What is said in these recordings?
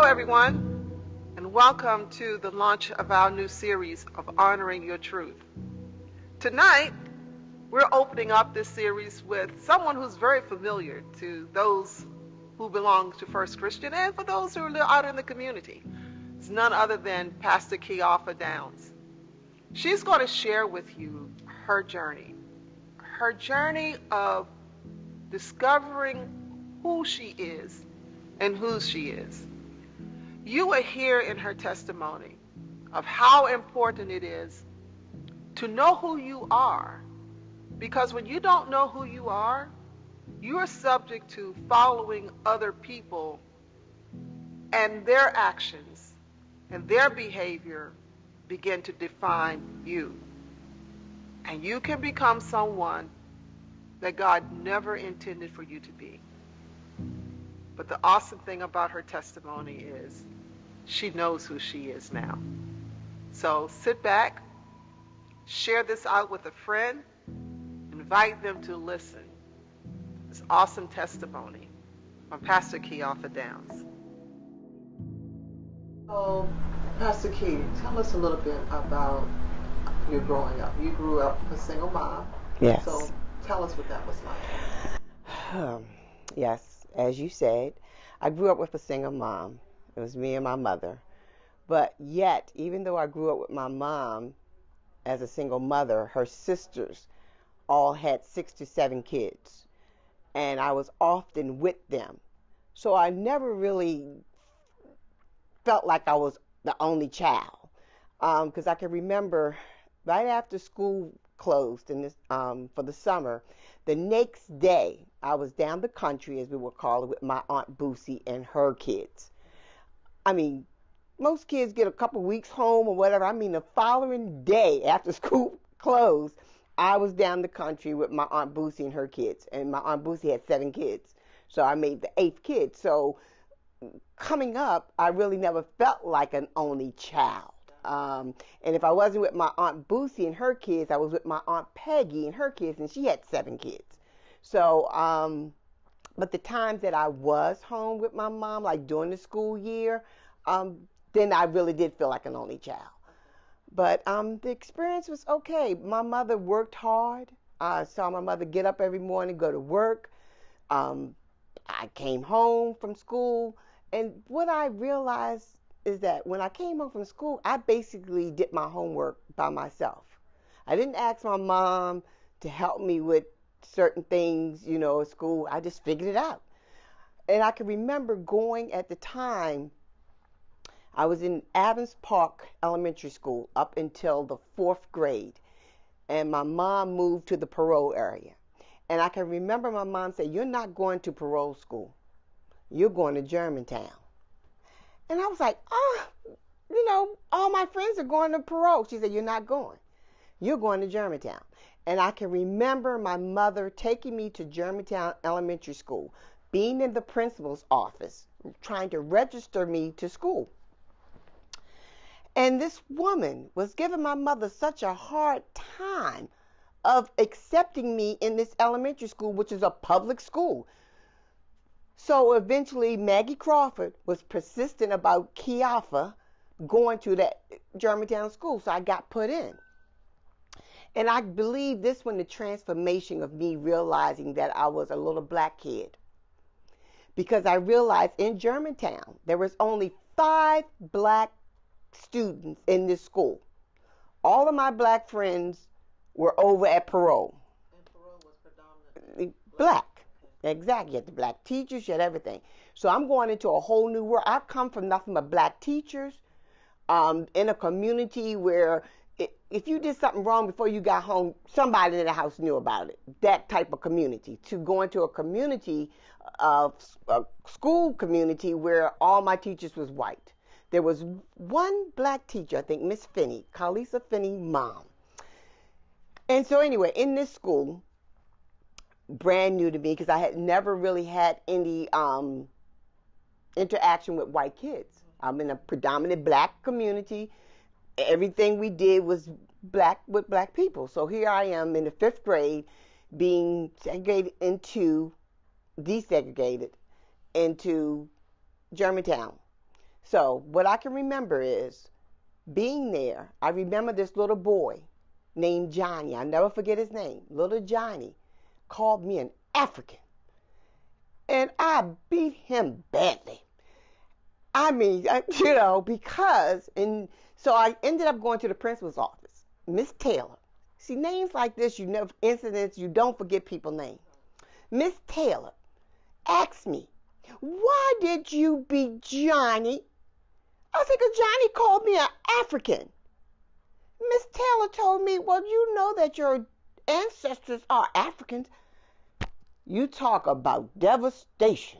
everyone, and welcome to the launch of our new series of Honoring Your Truth. Tonight, we're opening up this series with someone who's very familiar to those who belong to First Christian and for those who are out in the community. It's none other than Pastor Kiapha Downs. She's going to share with you her journey of discovering who she is and whose she is. You will hear in her testimony of how important it is to know who you are, because when you don't know who you are subject to following other people and their actions and their behavior begin to define you. And you can become someone that God never intended for you to be. But the awesome thing about her testimony is she knows who she is now. So sit back, share this out with a friend, invite them to listen. This awesome testimony from Pastor Kiapha Downs. So, Pastor Key, tell us a little bit about your growing up. You grew up a single mom. Yes. So tell us what that was like. Yes, as you said, I grew up with a single mom. It was me and my mother. But yet, even though I grew up with my mom as a single mother, her sisters all had 6 to 7 kids. And I was often with them. So I never really felt like I was the only child. Because I can remember right after school closed in this, for the summer, the next day I was down the country, as we would call it, with my Aunt Boosie and her kids. I mean, most kids get a couple weeks home or whatever. I mean, the following day after school closed, I was down the country with my Aunt Boosie and her kids. And my Aunt Boosie had 7 kids. So I made the 8th kid. So coming up, I really never felt like an only child. And if I wasn't with my Aunt Boosie and her kids, I was with my Aunt Peggy and her kids, and she had 7 kids. So, but the times that I was home with my mom, like during the school year, then I really did feel like an only child. But the experience was okay. My mother worked hard. I saw my mother get up every morning, go to work. I came home from school, and what I realized is that when I came home from school, I basically did my homework by myself. I didn't ask my mom to help me with certain things, at school. I just figured it out. And I can remember going at the time, I was in Adams Park Elementary School up until the 4th grade. And my mom moved to the parole area. And I can remember my mom say, "You're not going to parole school. You're going to Germantown." And I was like, all my friends are going to parole. She said, "You're not going. You're going to Germantown." And I can remember my mother taking me to Germantown Elementary School, being in the principal's office, trying to register me to school. And this woman was giving my mother such a hard time of accepting me in this elementary school, which is a public school. So eventually Maggie Crawford was persistent about Kiapha going to that Germantown school. So I got put in. And I believe this was the transformation of me realizing that I was a little black kid. Because I realized in Germantown, there was only 5 black students in this school. All of my black friends were over at parole. And parole was predominantly black. Exactly. You had the black teachers, you had everything. So I'm going into a whole new world. I've come from nothing but black teachers, in a community where if you did something wrong before you got home, somebody in the house knew about it. That type of community. To go into a community, a school community where all my teachers was white. There was one black teacher, I think Miss Finney, Carlisa Finney, mom. And so anyway, in this school, brand new to me because I had never really had any interaction with white kids. I'm in a predominant black community. Everything we did was black with black people. So here I am in the 5th grade being desegregated into Germantown. So what I can remember is being there. I remember this little boy named Johnny. I'll never forget his name. Little Johnny called me an African. And I beat him badly. I mean, because, and so I ended up going to the principal's office. Miss Taylor. See, names like this, incidents, you don't forget people's names. Miss Taylor asked me, why did you beat Johnny? I said, because Johnny called me an African. Miss Taylor told me, well, you know that your ancestors are Africans. You talk about devastation.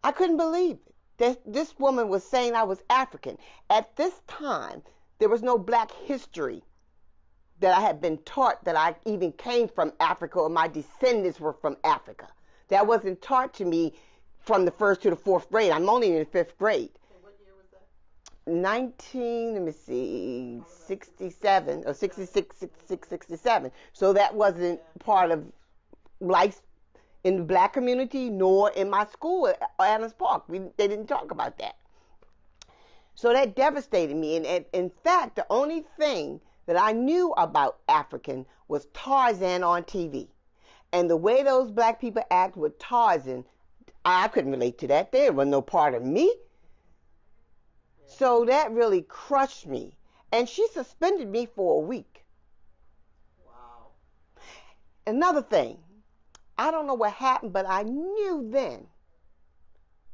I couldn't believe it. This woman was saying I was African. At this time, there was no black history that I had been taught that I even came from Africa or my descendants were from Africa. That wasn't taught to me from the first to the fourth grade. I'm only in the fifth grade. And what year was that? 67 or 66, 67. So that wasn't part of life in the black community nor in my school at Adams Park. They didn't talk about that. So that devastated me. And in fact, the only thing that I knew about African was Tarzan on TV. And the way those black people act with Tarzan, I couldn't relate to that. There was no part of me. So that really crushed me. And she suspended me for a week. Wow. Another thing, I don't know what happened, but I knew then.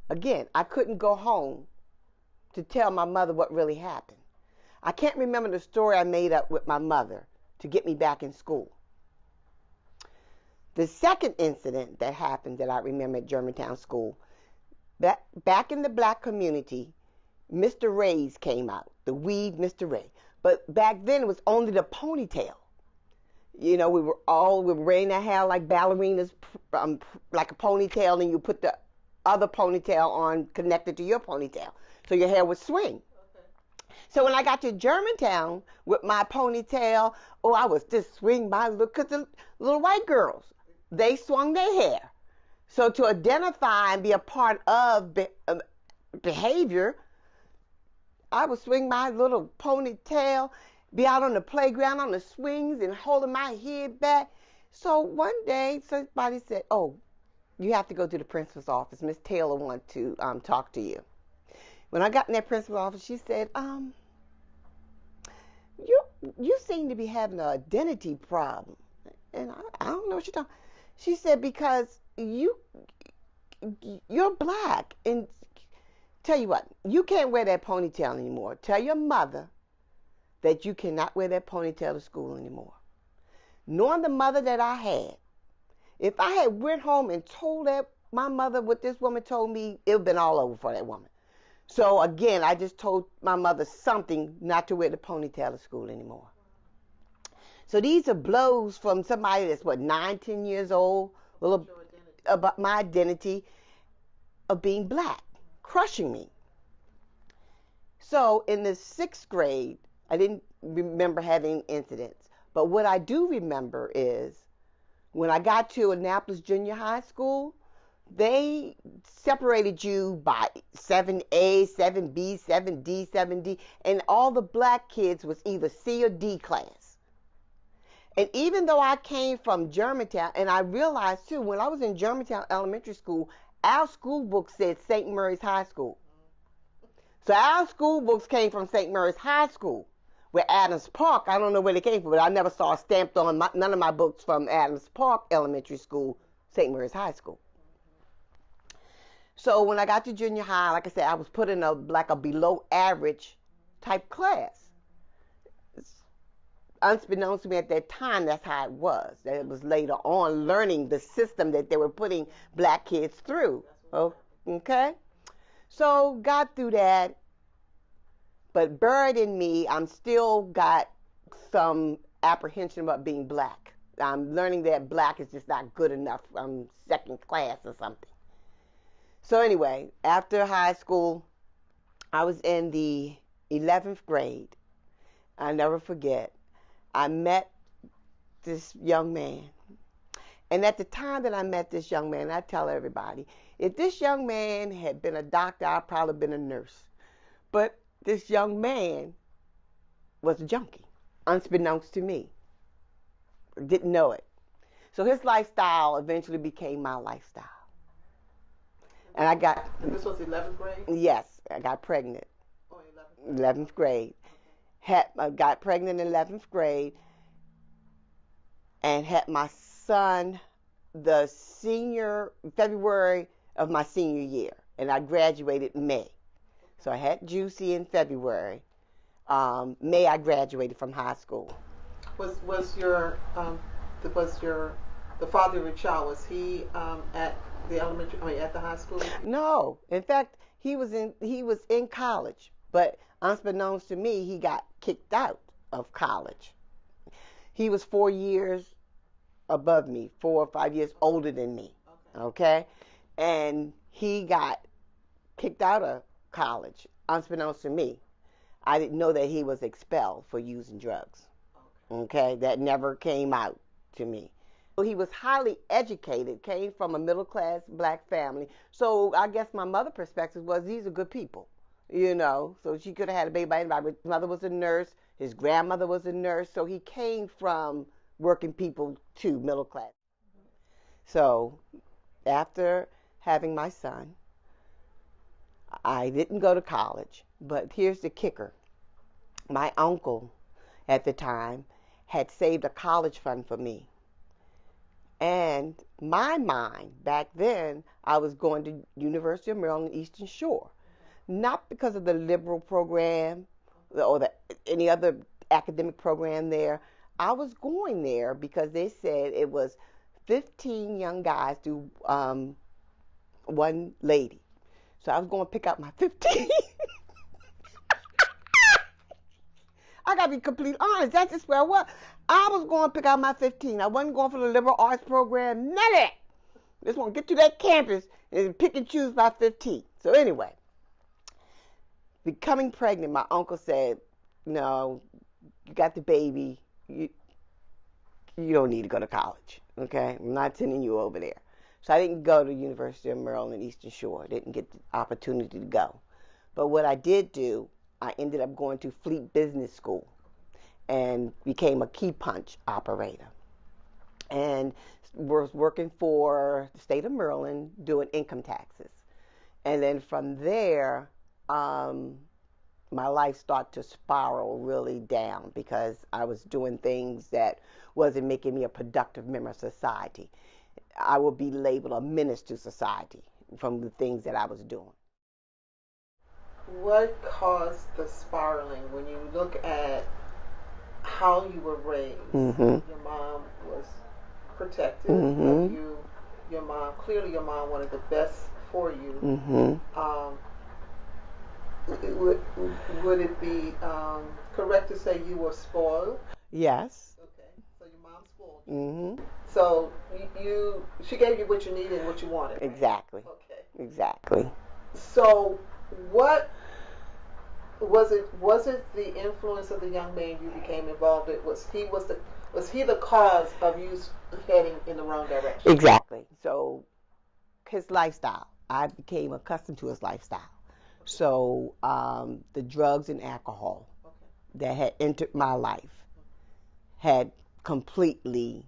Again, I couldn't go home to tell my mother what really happened. I can't remember the story I made up with my mother to get me back in school. The second incident that happened that I remember at Germantown School, back in the black community, Mr. Ray's came out, the weed Mr. Ray. But back then it was only the ponytail. We were wearing our hair like ballerinas, like a ponytail, and you put the other ponytail on connected to your ponytail. So your hair would swing. So when I got to Germantown with my ponytail, I was just swing my look, because the little white girls, they swung their hair. So to identify and be a part of behavior, I would swing my little ponytail, be out on the playground on the swings and holding my head back. So one day somebody said, oh, you have to go to the principal's office. Miss Taylor wants to talk to you. When I got in that principal's office, she said, you seem to be having an identity problem. And I don't know what you're talking. She said, because you're black. And tell you what, you can't wear that ponytail anymore. Tell your mother that you cannot wear that ponytail to school anymore. Knowing the mother that I had, if I had went home and told my mother what this woman told me, it would have been all over for that woman. So again, I just told my mother something not to wear the ponytail to school anymore. So these are blows from somebody that's 9, 10 years old, about my identity of being black, crushing me. So in the 6th grade, I didn't remember having incidents. But what I do remember is when I got to Annapolis Junior High School, they separated you by 7A, 7B, 7D, 7D, and all the black kids was either C or D class. And even though I came from Germantown, and I realized too, when I was in Germantown Elementary School, our school book said St. Mary's High School. So our school books came from St. Mary's High School. Where Adams Park, I don't know where they came from, but I never saw stamped on none of my books from Adams Park Elementary School, St. Mary's High School. So when I got to junior high, like I said, I was put in a below average type class. Unbeknownst to me at that time, that's how it was. That it was later on learning the system that they were putting black kids through. Okay? So got through that. But buried in me, I'm still got some apprehension about being black. I'm learning that black is just not good enough. I'm second class or something. So anyway, after high school, I was in the 11th grade. I never forget. I met this young man. And at the time that I met this young man, I tell everybody, if this young man had been a doctor, I'd probably been a nurse. But this young man was a junkie, unbeknownst to me. Didn't know it. So his lifestyle eventually became my lifestyle. And I got... This was 11th grade? Yes, I got pregnant. Oh, 11th grade. Got pregnant in 11th grade and had my son the February of my senior year. And I graduated May. So I had Juicy in February. May I graduated from high school. Was the father of your child, was he at the high school? No. In fact, he was in college, but unbeknownst to me, he got kicked out of college. He was 4 years above me, 4 or 5 years older than me. Okay? And he got kicked out of college, unbeknownst to me. I didn't know that he was expelled for using drugs. Okay? That never came out to me. He was highly educated, came from a middle-class black family. So I guess my mother's perspective was these are good people, you know. So she could have had a baby by anybody. His mother was a nurse. His grandmother was a nurse. So he came from working people to middle class. So after having my son, I didn't go to college. But here's the kicker. My uncle at the time had saved a college fund for me. And my mind, back then, I was going to University of Maryland Eastern Shore. Not because of the liberal program or any other academic program there. I was going there because they said it was 15 young guys to one lady. So I was going to pick out my 15. I got to be completely honest. That's just where I was. I was going to pick out my 15. I wasn't going for the liberal arts program. None of that. Just want to get to that campus and pick and choose my 15. So anyway, becoming pregnant, my uncle said, no, you got the baby. You don't need to go to college. Okay? I'm not sending you over there. So I didn't go to University of Maryland Eastern Shore. I didn't get the opportunity to go. But what I did do, I ended up going to Fleet Business School and became a key punch operator. And was working for the state of Maryland doing income taxes. And then from there, my life started to spiral really down because I was doing things that wasn't making me a productive member of society. I would be labeled a menace to society from the things that I was doing. What caused the spiraling when you look at how you were raised? Mm-hmm. Your mom was protective of you. Clearly your mom wanted the best for you. Mm-hmm. Would it be correct to say you were spoiled? Yes. Okay, so your mom spoiled you. Mm-hmm. So she gave you what you needed and what you wanted. Right? Exactly. Okay. Exactly. So what was it? Was it the influence of the young man you became involved in? Was he the cause of you heading in the wrong direction? Exactly. So his lifestyle, I became accustomed to his lifestyle. Okay. So the drugs and alcohol that had entered my life had completely,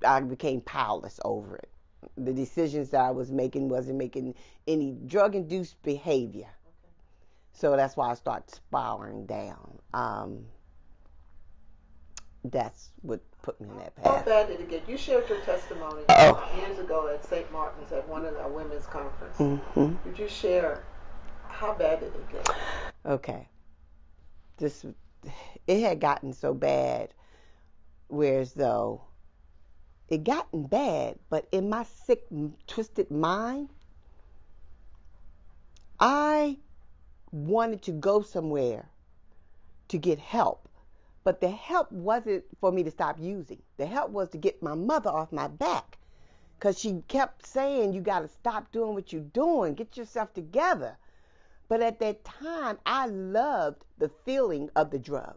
I became powerless over it. The decisions that I was making wasn't making any drug-induced behavior. So that's why I started spiraling down. That's what put me in that path. How bad did it get? You shared your testimony years ago at St. Martin's at one of our women's conference. Mm-hmm. Did you share how bad did it get? Okay. It had gotten so bad, whereas though it gotten bad, but in my sick, twisted mind, I wanted to go somewhere to get help. But the help wasn't for me to stop using. The help was to get my mother off my back. Because she kept saying, you got to stop doing what you're doing. Get yourself together. But at that time, I loved the feeling of the drug.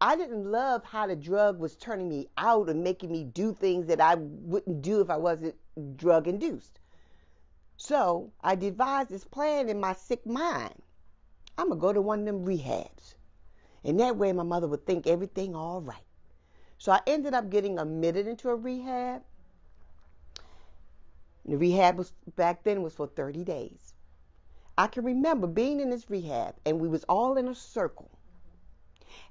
I didn't love how the drug was turning me out and making me do things that I wouldn't do if I wasn't drug induced. So I devised this plan in my sick mind. I'm going to go to one of them rehabs. And that way my mother would think everything all right. So I ended up getting admitted into a rehab. The rehab was back then was for 30 days. I can remember being in this rehab and we was all in a circle.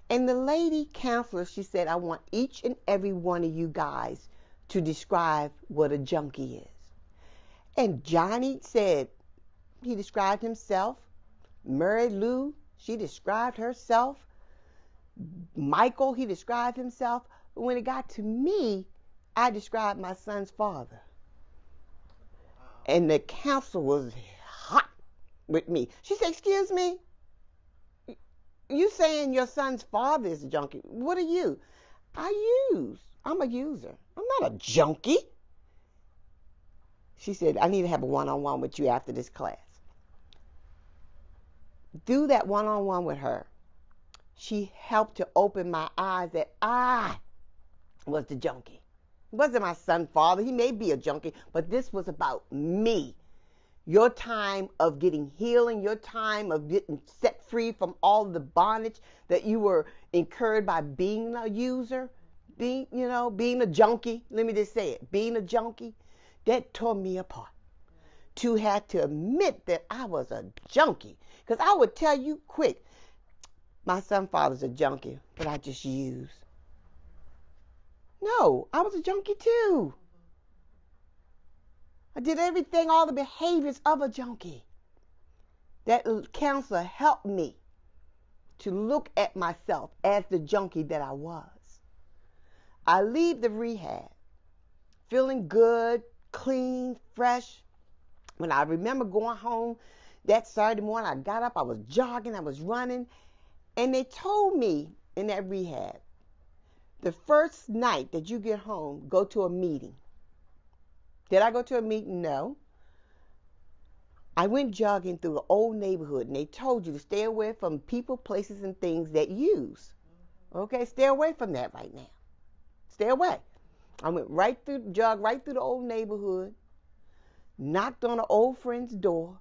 And the lady counselor, she said, I want each and every one of you guys to describe what a junkie is. And Johnny said, he described himself. Mary Lou, she described herself. Michael, he described himself. But when it got to me, I described my son's father. And the counselor was hot with me. She said, excuse me, you saying your son's father is a junkie. What are you? I use. I'm a user. I'm not a junkie. She said, I need to have a one-on-one with you after this class. Do that one-on-one with her. She helped to open my eyes that I was the junkie. It wasn't my son's father. He may be a junkie, but this was about me. Your time of getting healing, your time of getting set free from all the bondage that you were incurred by being a user, being a junkie. Let me just say it. Being a junkie, that tore me apart. To have to admit that I was a junkie. Because I would tell you quick, my son's father's a junkie, but I just use. No, I was a junkie too. I did everything, all the behaviors of a junkie. That counselor helped me to look at myself as the junkie that I was. I leave the rehab feeling good, clean, fresh. When I remember going home that Saturday morning, I got up, I was jogging, I was running, and they told me in that rehab, the first night that you get home, go to a meeting. Did I go to a meeting? No. I went jogging through the old neighborhood, and they told you to stay away from people, places, and things that use. Okay, stay away from that right now. Stay away. I went jogged right through the old neighborhood, knocked on an old friend's door,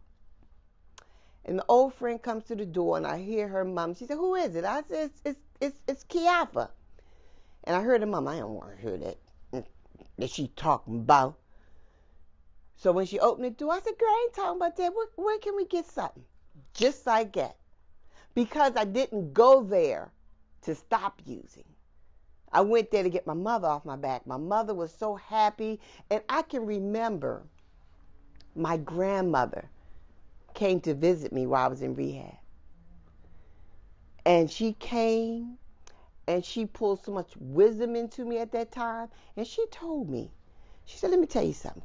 and the old friend comes to the door, and I hear her mom. She said, "Who is it?" I said, "It's Kiapha." And I heard her mom. I don't want to hear that she talking about. So when she opened the door, I said, "Girl, I ain't talking about that. Where can we get something?" Just like that. Because I didn't go there to stop using. I went there to get my mother off my back. My mother was so happy. And I can remember my grandmother came to visit me while I was in rehab. And she came and she pulled so much wisdom into me at that time. And she told me, she said, "Let me tell you something.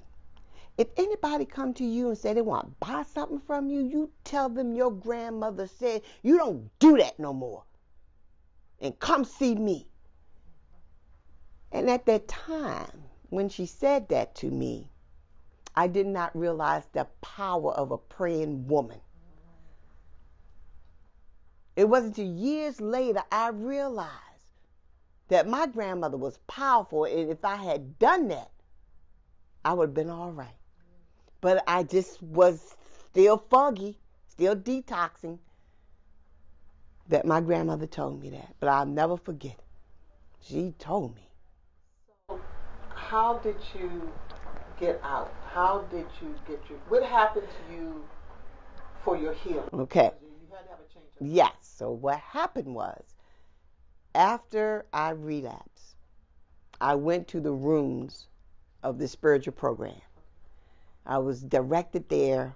If anybody come to you and say they want to buy something from you, you tell them your grandmother said you don't do that no more. And come see me." And at that time, when she said that to me, I did not realize the power of a praying woman. It wasn't until years later I realized that my grandmother was powerful, and if I had done that, I would have been all right. But I just was still foggy, still detoxing, that my grandmother told me that. But I'll never forget it. She told me. So how did you get out? How did you what happened to you for your healing? Okay. You had to have a change. Yes. So what happened was, after I relapsed, I went to the rooms of the spiritual program. I was directed there,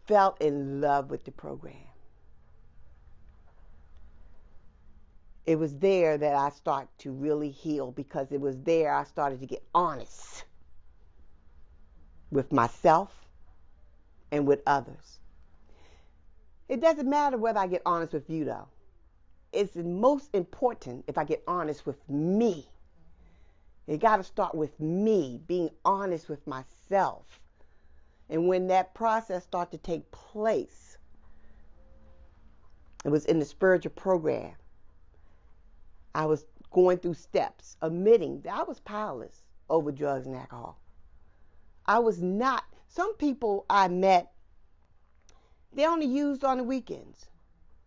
fell in love with the program. It was there that I started to really heal, because it was there I started to get honest with myself and with others. It doesn't matter whether I get honest with you, though. It's most important if I get honest with me. You got to start with me, being honest with myself. And when that process started to take place, It was in the spiritual program. I was going through steps, admitting that I was powerless over drugs and alcohol. I was not. Some people I met, they only used on the weekends.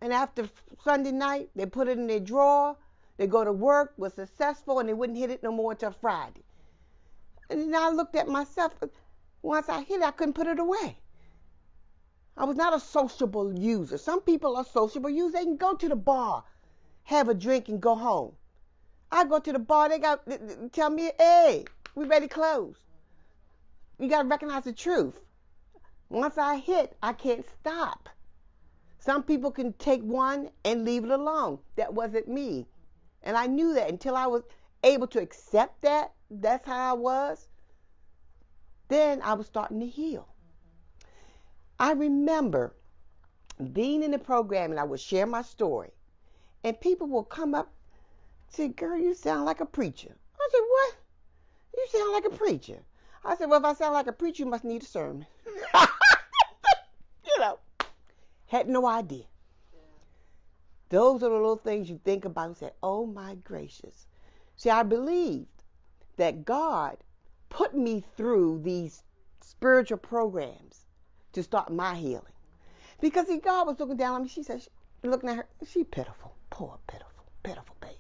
And after Sunday night, they put it in their drawer. They go to work, was successful, and they wouldn't hit it no more until Friday. And then I looked at myself. Once I hit it, I couldn't put it away. I was not a sociable user. Some people are sociable users. They can go to the bar, have a drink, and go home. I go to the bar, they tell me, hey, we ready to close. You got to recognize the truth. Once I hit, I can't stop. Some people can take one and leave it alone. That wasn't me. And I knew that until I was able to accept that, that's how I was, then I was starting to heal. I remember being in the program and I would share my story. And people will come up and say, girl, you sound like a preacher. I said, what? You sound like a preacher. I said, well, if I sound like a preacher, you must need a sermon. You know, had no idea. Those are the little things you think about and say, oh my gracious. See, I believed that God put me through these spiritual programs to start my healing. Because see, God was looking down on me. She said, looking at her, she pitiful, poor, pitiful baby.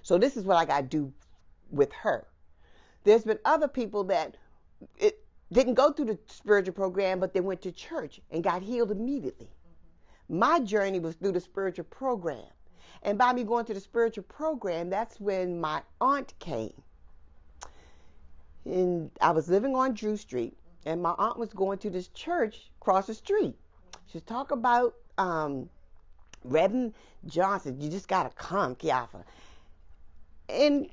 So this is what I got to do with her. There's been other people that it didn't go through the spiritual program, but they went to church and got healed immediately. My journey was through the spiritual program. And by me going to the spiritual program, that's when my aunt came. And I was living on Drew Street, and my aunt was going to this church across the street. She was talking about Reverend Johnson. You just got to come, Kiapha. And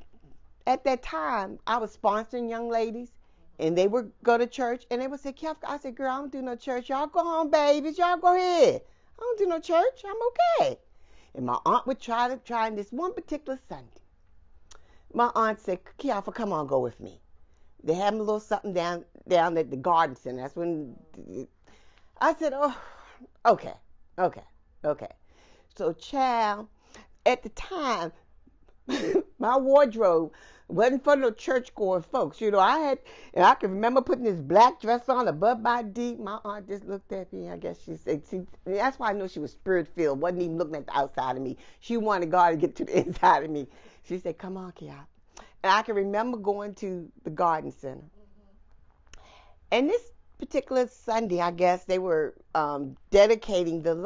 at that time, I was sponsoring young ladies, and they would go to church, and they would say, Kiapha, I said, girl, I don't do no church. Y'all go home, babies. Y'all go ahead. I don't do no church. I'm okay. And my aunt would try this one particular Sunday. My aunt said, Kiapha, come on, go with me. They had a little something down at the garden center. That's when I said, oh, okay. So, child, at the time, my wardrobe wasn't for no church-going folks. You know, I can remember putting this black dress on above my deep. My aunt just looked at me. I guess she said, see, that's why I know she was spirit-filled. Wasn't even looking at the outside of me. She wanted God to get to the inside of me. She said, come on, Kiapha. And I can remember going to the garden center. And this particular Sunday, I guess, they were dedicating this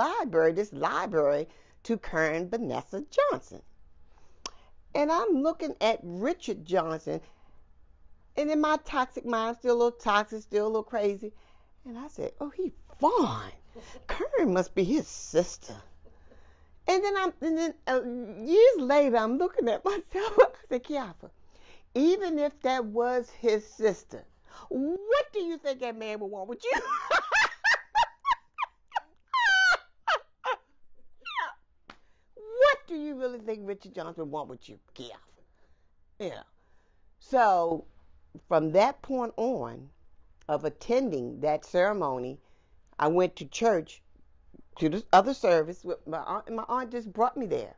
library, to Karen Vanessa Johnson. And I'm looking at Richard Johnson, and in my toxic mind, still a little toxic, still a little crazy. And I said, oh, he fine. Karen must be his sister. And then years later, I'm looking at myself. I said, Kiapha, even if that was his sister, what do you think that man would want with you? What do you really think Richard Johnson would want with you, Kiapha? Yeah. So from that point on of attending that ceremony, I went to church, to the other service with my aunt, and my aunt just brought me there.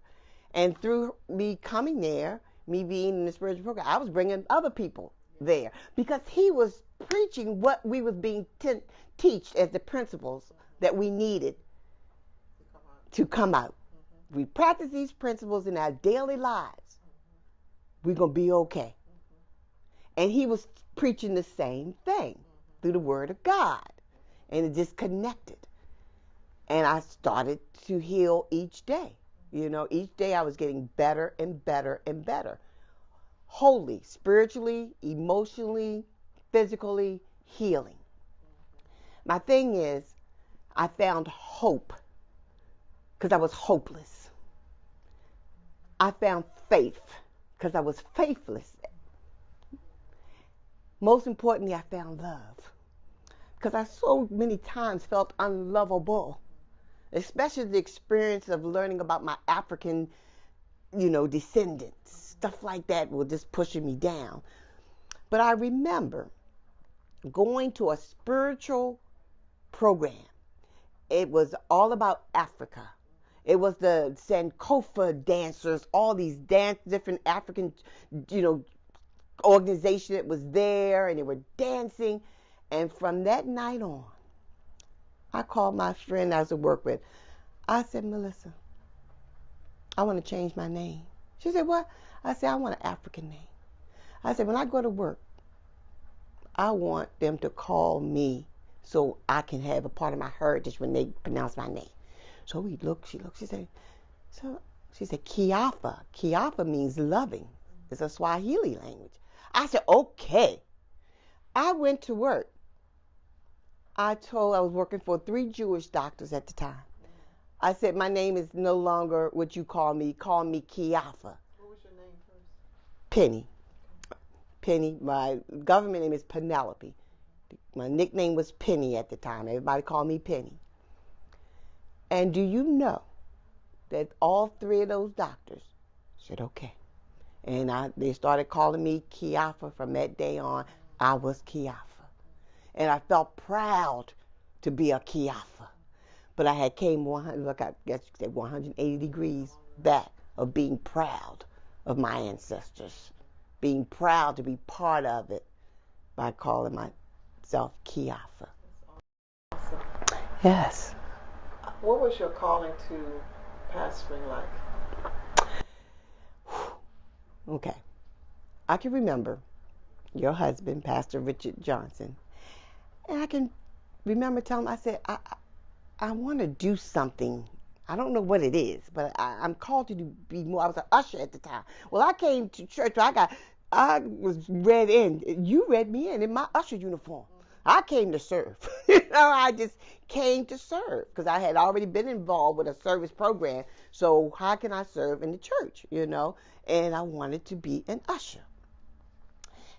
And through me coming there, me being in the spiritual program, I was bringing other people there because he was preaching what we was being taught as the principles that we needed to come out. We practice these principles in our daily lives, we're going to be okay. And he was preaching the same thing through the word of God. And it just connected. And I started to heal each day. You know, each day I was getting better and better and better. Wholly, spiritually, emotionally, physically, healing. My thing is, I found hope because I was hopeless. I found faith because I was faithless. Most importantly, I found love because I so many times felt unlovable, especially the experience of learning about my African, descendants. Stuff like that was just pushing me down. But I remember going to a spiritual program. It was all about Africa. It was the Sankofa dancers, all these different African, organization that was there, and they were dancing. And from that night on, I called my friend I was at work with. I said, Melissa, I want to change my name. She said, what? I said, I want an African name. I said, when I go to work, I want them to call me so I can have a part of my heritage when they pronounce my name. So she said, Kiapha. Kiapha means loving. It's a Swahili language. I said, okay. I went to work. I was working for 3 Jewish doctors at the time. I said, my name is no longer what you call me. Call me Kiapha. What was your name first? Penny. Penny. My government name is Penelope. My nickname was Penny at the time. Everybody called me Penny. And do you know that all 3 of those doctors said, okay. And they started calling me Kiapha. From that day on, I was Kiapha. And I felt proud to be a Kiapha. But I had came 180 degrees back of being proud of my ancestors, being proud to be part of it by calling myself Kiapha. Awesome. Yes. What was your calling to pastoring like? Okay. I can remember your husband, Pastor Richard Johnson, and I can remember telling him, I said, I want to do something. I don't know what it is, but I'm called to be more. I was an usher at the time. Well, I came to church. I was read in. You read me in my usher uniform. I came to serve. I just came to serve because I had already been involved with a service program. So how can I serve in the church, And I wanted to be an usher.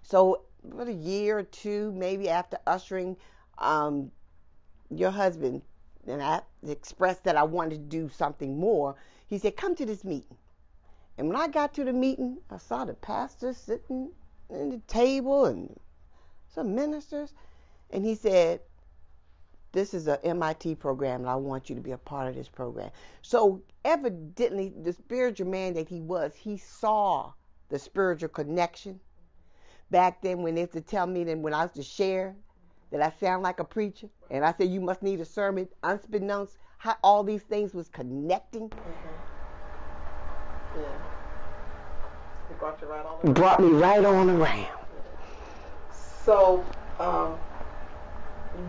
So about a year or 2, maybe after ushering, your husband, and I expressed that I wanted to do something more, he said, come to this meeting. And when I got to the meeting, I saw the pastor sitting at the table and some ministers. And he said, this is a MIT program, and I want you to be a part of this program. So evidently, the spiritual man that he saw the spiritual connection. Back then, when they used to tell me, then when I was to share, that I sound like a preacher, and I said, you must need a sermon, unbeknownst how all these things was connecting. Yeah. It brought you right on around. Brought me right on around. So,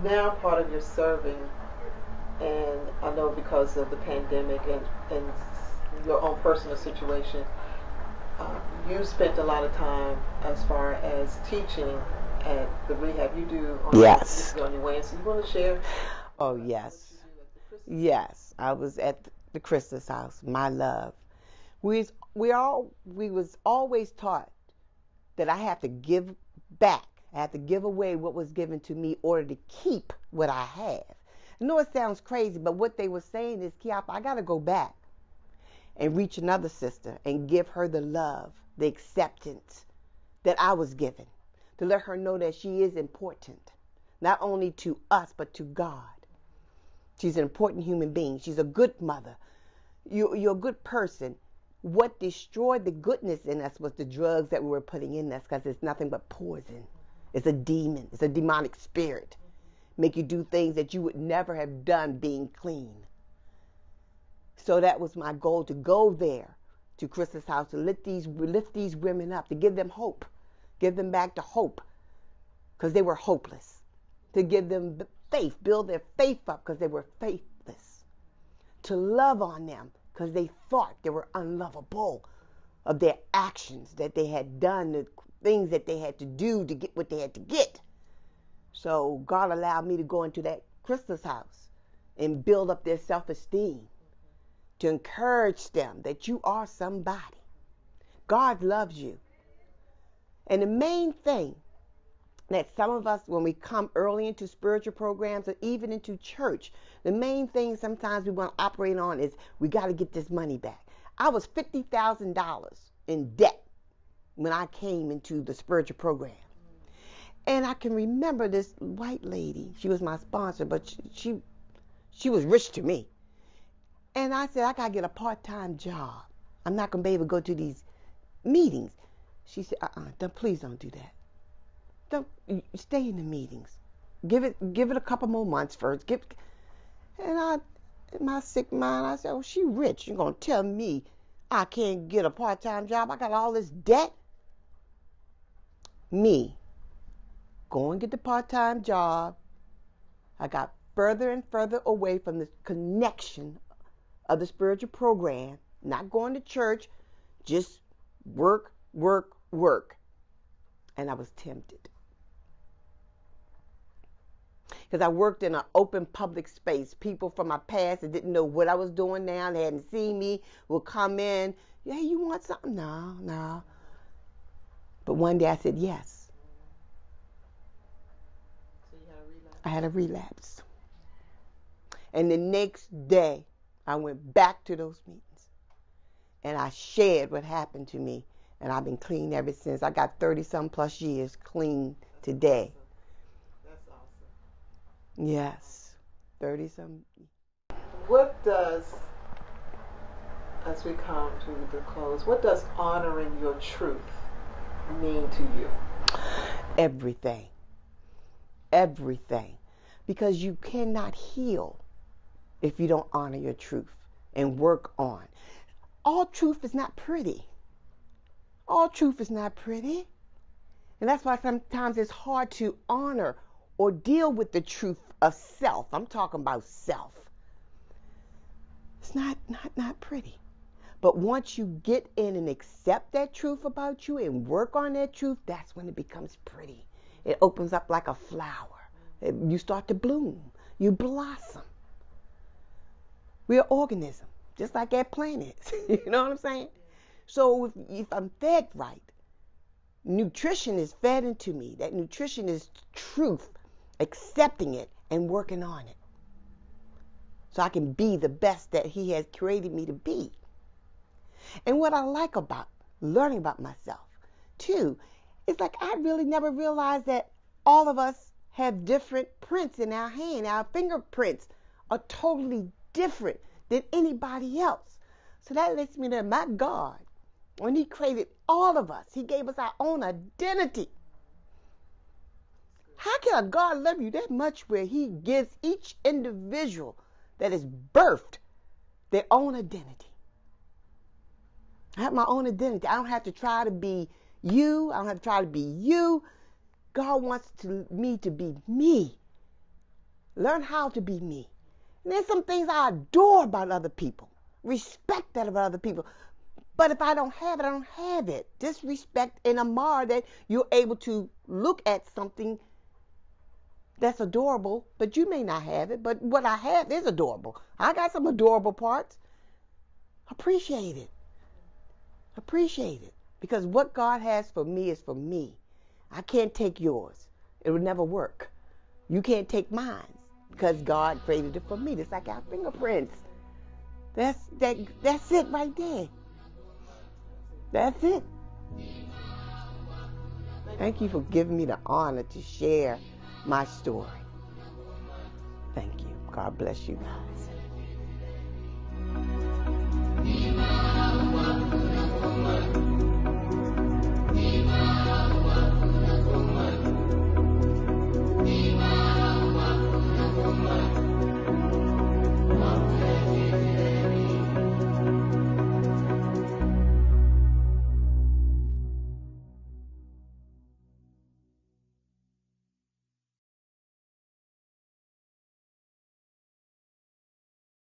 now part of your serving, and I know because of the pandemic and your own personal situation, you spent a lot of time as far as teaching at the rehab you do on your way. So you want to share? Oh, yes. Yes. I was at the Christus house, my love. We was always taught that I have to give back. I have to give away what was given to me in order to keep what I have. I know it sounds crazy, but what they were saying is, Kiapha, I got to go back and reach another sister and give her the love, the acceptance that I was given, to let her know that she is important, not only to us, but to God. She's an important human being. She's a good mother. You're a good person. What destroyed the goodness in us was the drugs that we were putting in us, because it's nothing but poison. It's a demon. It's a demonic spirit. Make you do things that you would never have done being clean. So that was my goal, to go there to Chris's house, to lift these women up, to give them hope, give them back to hope, because they were hopeless, to give them faith, build their faith up because they were faithless, to love on them because they thought they were unlovable of their actions that they had done, the things that they had to do to get what they had to get. So God allowed me to go into that Chris's house and build up their self-esteem, to encourage them that you are somebody. God loves you. And the main thing that some of us, when we come early into spiritual programs or even into church, the main thing sometimes we want to operate on is, we got to get this money back. I was $50,000 in debt when I came into the spiritual program. And I can remember this white lady. She was my sponsor, but she was rich to me. And I said, I got to get a part-time job. I'm not going to be able to go to these meetings. She said, please don't do that. Don't stay in the meetings. Give it a couple more months first. And in my sick mind, I said, oh, she rich. You're going to tell me I can't get a part-time job? I got all this debt. Me, go and get the part-time job. I got further and further away from the connection of the spiritual program, not going to church, just work. And I was tempted. Because I worked in an open public space. People from my past that didn't know what I was doing now, they hadn't seen me, would come in. Yeah, you want something? No. But one day I said yes. So you had a relapse? I had a relapse. And the next day, I went back to those meetings. And I shared what happened to me. And I've been clean ever since. I got 30-some plus years clean today. That's awesome. Yes. 30-some. What does, as we come to the close, what does honoring your truth mean to you? Everything. Because you cannot heal if you don't honor your truth and work on. All truth is not pretty. And that's why sometimes it's hard to honor or deal with the truth of self. I'm talking about self. It's not pretty. But once you get in and accept that truth about you and work on that truth, that's when it becomes pretty. It opens up like a flower. You start to bloom. You blossom. We're an organism, just like that planet. You know what I'm saying? So if I'm fed right, nutrition is fed into me. That nutrition is truth, accepting it and working on it. So I can be the best that He has created me to be. And what I like about learning about myself, too, is like I really never realized that all of us have different prints in our hand. Our fingerprints are totally different than anybody else. So that lets me know my God, when He created all of us, He gave us our own identity. How can a God love you that much where He gives each individual that is birthed their own identity? I have my own identity. I don't have to try to be you. I don't have to try to be you. God wants me to be me. Learn how to be me. And there's some things I adore about other people. Respect that about other people. But if I don't have it, I don't have it. Disrespect and admire that you're able to look at something that's adorable, but you may not have it. But what I have is adorable. I got some adorable parts. Appreciate it. Because what God has for me is for me. I can't take yours. It would never work. You can't take mine because God created it for me. It's like our fingerprints. That's it right there. That's it. Thank you for giving me the honor to share my story. Thank you. God bless you guys.